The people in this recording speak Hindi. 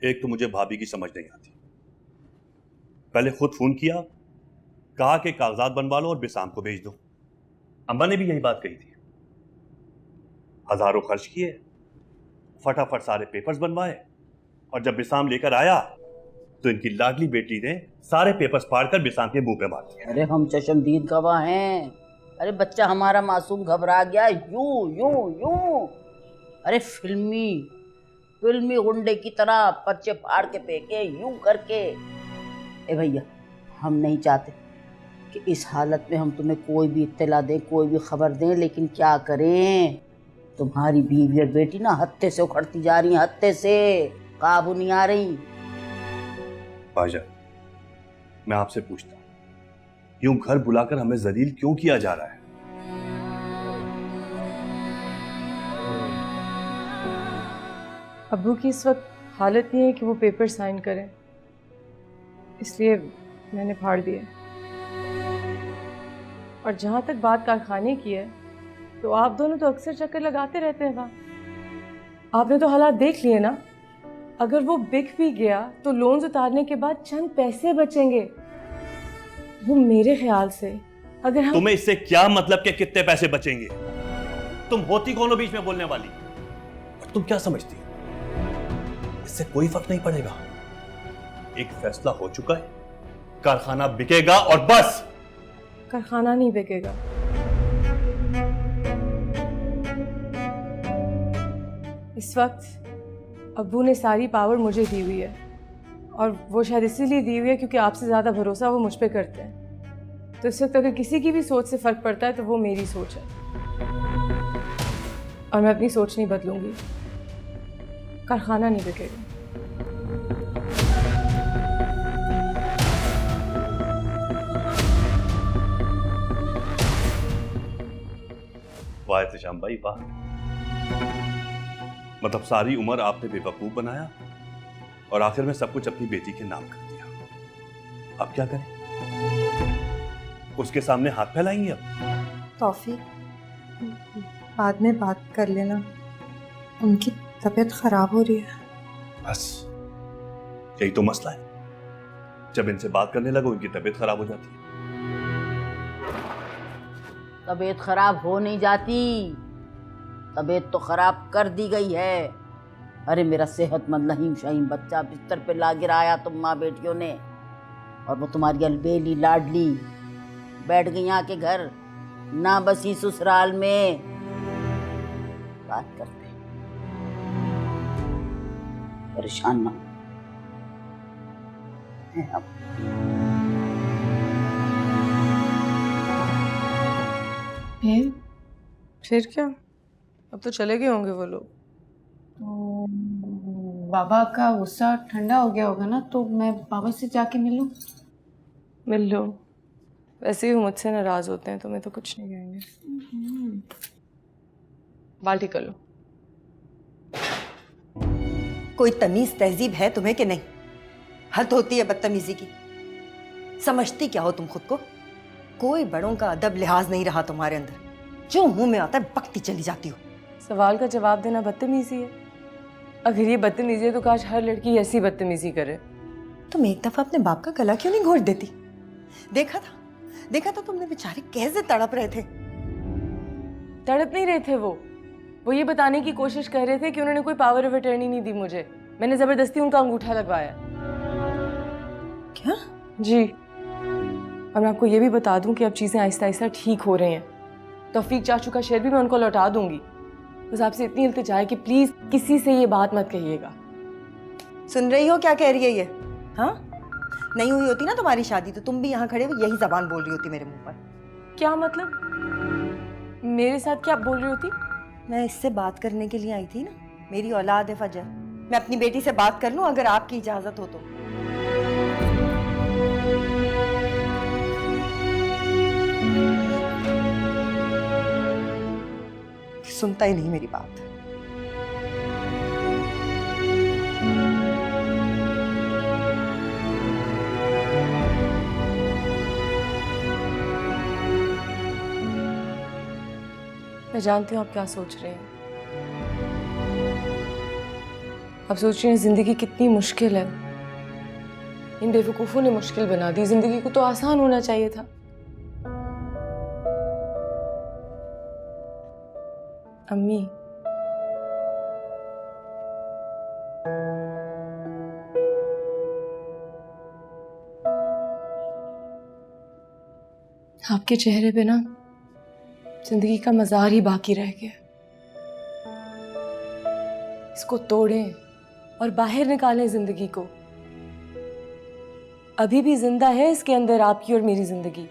एक तो मुझे भाभी की समझ नहीं आती। पहले खुद फोन किया, कहा कि कागजात बनवा लो और बिसाम को भेज दो। अम्मा ने भी यही बात कही थी। हजारों खर्च किए, फटाफट सारे पेपर्स बनवाए, और जब बिसाम लेकर आया तो इनकी लाडली बेटी ने सारे पेपर्स फाड़कर बिसाम के मुंह पे मार दिया। अरे हम चशमदीद गवाह हैं। अरे बच्चा हमारा मासूम घबरा गया, यूं यूं यूं। अरे फिल्मी गुंडे की तरह पर्चे फाड़ के फेंके, यूं करके। ए भैया, हम नहीं चाहते कि इस हालत में हम तुम्हें कोई भी इत्तला दें, कोई भी खबर दें, लेकिन क्या करें। तुम्हारी बीवी और बेटी ना हत्थे से उखड़ती जा रही हैं, हत्थे से काबू नहीं आ रही। भाईजान, मैं आपसे पूछता हूं, यूं घर बुलाकर हमें जलील क्यों किया जा रहा है? अब्बू की इस वक्त हालत नहीं है कि वो पेपर साइन करें, इसलिए मैंने फाड़ दिए। और जहाँ तक बात कारखाने की है, तो आप दोनों तो अक्सर चक्कर लगाते रहते हैं वहाँ। आपने तो हालात देख लिए ना। अगर वो बिक भी गया तो लोन्स उतारने के बाद चंद पैसे बचेंगे। वो मेरे ख्याल से अगर हम... तुम्हें इससे क्या मतलब कि कितने पैसे बचेंगे? तुम होती कौन हो बीच में बोलने वाली? और तुम क्या समझती हो इससे कोई फर्क नहीं पड़ेगा? एक फैसला हो चुका है, कारखाना बिकेगा और बस। कारखाना नहीं बिकेगा। इस वक्त अब्बू ने सारी पावर मुझे दी हुई है, और वो शायद इसीलिए दी हुई है क्योंकि आपसे ज़्यादा भरोसा वो मुझ पे करते हैं। तो इस वक्त अगर किसी की भी सोच से फ़र्क पड़ता है तो वो मेरी सोच है, और मैं अपनी सोच नहीं बदलूंगी। कारखाना नहीं बिकेगा। वाह एहतशाम भाई, वाह। मतलब सारी उम्र आपने बेवकूफ बनाया और आखिर में सब कुछ अपनी बेटी के नाम कर दिया। अब क्या करें? उसके सामने हाथ फैलाएंगे अब? तौफीक, बाद में बात कर लेना, उनकी तबीयत खराब हो रही है। बस यही तो मसला है, जब इनसे बात करने लगो इनकी तबीयत खराब हो जाती है। तबीयत खराब हो नहीं जाती, तबीयत तो खराब कर दी गई है। अरे मेरा सेहतमंद लहीम शाहीन बच्चा बिस्तर पे ला गिराया तुम माँ बेटियों ने, और वो तुम्हारी अलबेली लाडली बैठ गई आके घर, ना बसी ससुराल में। बात करते, परेशान ना हो। फिर क्या, अब तो चले गए होंगे वो लोग। तो बाबा का गुस्सा ठंडा हो गया होगा ना, तो मैं बाबा से जाके मिलूं? मिल लो, वैसे ही वो मुझसे नाराज होते हैं, तुम्हें तो कुछ नहीं कहेंगे। बाल्टी कर लो। कोई तमीज तहजीब है तुम्हें कि नहीं? हद होती है बदतमीजी की। समझती क्या हो तुम खुद को? कोई बड़ों का अदब लिहाज नहीं रहा तुम्हारे अंदर, जो मुंह में आता है बकती चली जाती हो। सवाल का जवाब देना बदतमीजी है? अगर ये बदतमीजी है तो काश हर लड़की ऐसी बदतमीजी करे। तुम एक दफा अपने बाप का गला क्यों नहीं घोट देती? देखा था तुमने, बेचारे कैसे तड़प रहे थे। तड़प नहीं रहे थे वो ये बताने की कोशिश कर रहे थे कि उन्होंने कोई पावर ऑफ अटर्नी नहीं दी मुझे, मैंने जबरदस्ती उनका अंगूठा लगवाया। क्या? जी, और मैं आपको ये भी बता दूं कि अब चीज़ें आहिस्ता आहिस्ता ठीक हो रही हैं। तौफीक चाचू का शेयर भी मैं उनको लौटा दूंगी। बस आपसे इतनी इल्तिजा है कि प्लीज किसी से ये बात मत कहिएगा। सुन रही हो क्या कह रही है ये? हाँ, नहीं हुई होती ना तुम्हारी शादी तो तुम भी यहाँ खड़े हुए यही जबान बोल रही होती मेरे मुंह पर। क्या मतलब? मेरे साथ क्या बोल रही होती? मैं इससे बात करने के लिए आई थी ना, मेरी औलाद है फजर, मैं अपनी बेटी से बात कर लूं अगर आपकी इजाजत हो तो। सुनता ही नहीं मेरी बात। मैं जानती हूँ आप क्या सोच रहे हैं। आप सोच रहे हैं जिंदगी कितनी मुश्किल है। इन बेवकूफ़ों ने मुश्किल बना दी। जिंदगी को तो आसान होना चाहिए था। अम्मी, आपके चेहरे पे ना जिंदगी का मज़ार ही बाकी रह गया। इसको तोड़ें और बाहर निकालें जिंदगी को। अभी भी जिंदा है इसके अंदर आपकी और मेरी जिंदगी।